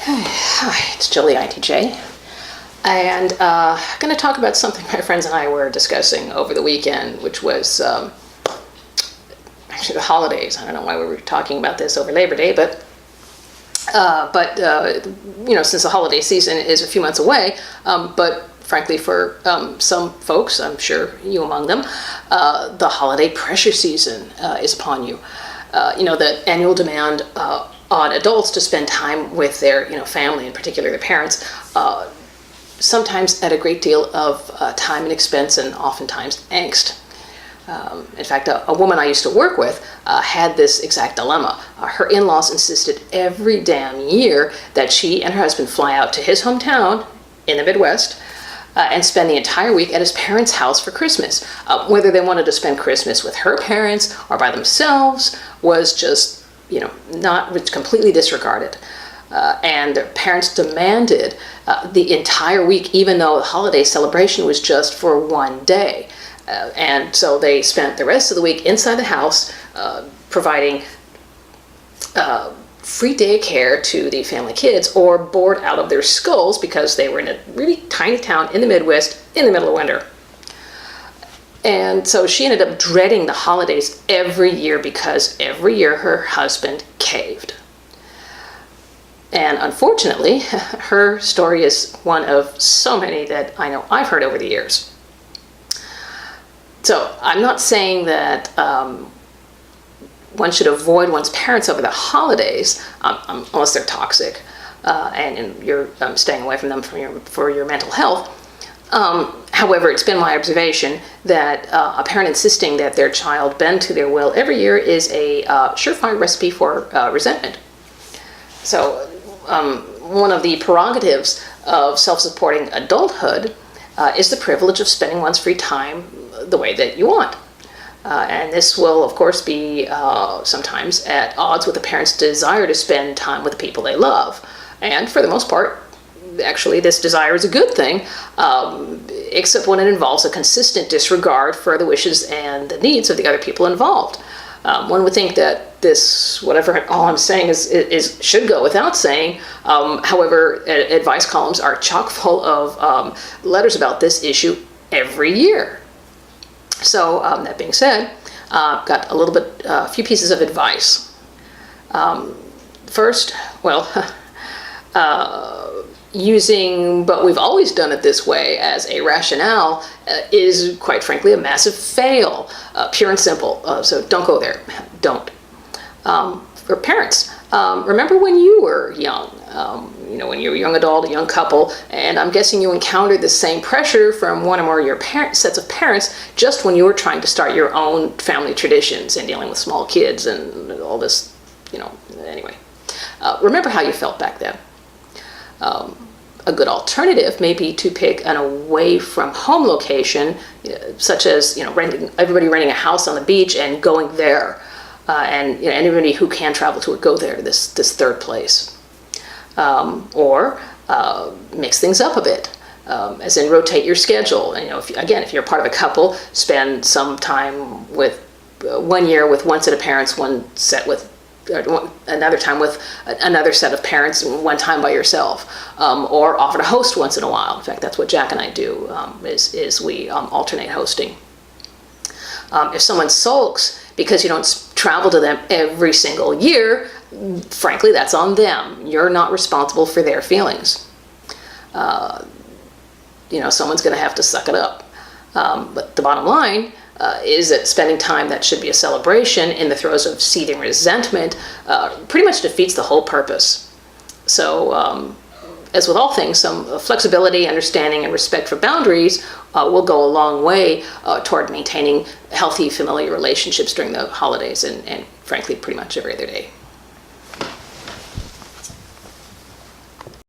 Hi, it's Julie, INTJ, and I'm going to talk about something my friends and I were discussing over the weekend, which was actually the holidays. I don't know why we were talking about this over Labor Day, but since the holiday season is a few months away, but frankly for some folks, I'm sure you among them, the holiday pressure season is upon you. The annual demand on adults to spend time with their family, in particular their parents, sometimes at a great deal of time and expense, and oftentimes angst. In fact, a woman I used to work with had this exact dilemma. Her in-laws insisted every damn year that she and her husband fly out to his hometown in the Midwest and spend the entire week at his parents' house for Christmas. Whether they wanted to spend Christmas with her parents or by themselves was just, not completely disregarded. And their parents demanded the entire week, even though the holiday celebration was just for one day. And so they spent the rest of the week inside the house, providing free daycare to the family kids, or bored out of their skulls because they were in a really tiny town in the Midwest in the middle of winter. And so she ended up dreading the holidays every year because every year her husband caved. And unfortunately, her story is one of so many that I know I've heard over the years. So I'm not saying that one should avoid one's parents over the holidays unless they're toxic and you're staying away from them for your mental health. However, it's been my observation that a parent insisting that their child bend to their will every year is a surefire recipe for resentment. So one of the prerogatives of self-supporting adulthood is the privilege of spending one's free time the way that you want. And this will, of course, be sometimes at odds with the parent's desire to spend time with the people they love. And for the most part, actually, this desire is a good thing, except when it involves a consistent disregard for the wishes and the needs of the other people involved. One would think that this, whatever all I'm saying is should go without saying. However, advice columns are chock full of letters about this issue every year. So that being said, I've got a few pieces of advice. First, using "but we've always done it this way" as a rationale is, quite frankly, a massive fail, pure and simple. So don't go there. Don't. For parents, remember when you were young, when you were a young adult, a young couple, and I'm guessing you encountered the same pressure from one or more of your sets of parents just when you were trying to start your own family traditions and dealing with small kids and all this, anyway. Remember how you felt back then. A good alternative may be to pick an away-from-home location, such as everybody renting a house on the beach and going there, and anybody who can travel to it go there. This third place, or mix things up a bit, as in rotate your schedule. And if you're part of a couple, spend some time with 1 year with one set of parents, another time with another set of parents, and one time by yourself, or offer to host once in a while. In fact, that's what Jack and I do, is we alternate hosting. If someone sulks because you don't travel to them every single year, frankly, that's on them. You're not responsible for their feelings. Someone's going to have to suck it up. But the bottom line is that spending time that should be a celebration in the throes of seething resentment pretty much defeats the whole purpose. So, as with all things, some flexibility, understanding, and respect for boundaries will go a long way toward maintaining healthy familial relationships during the holidays and frankly, pretty much every other day.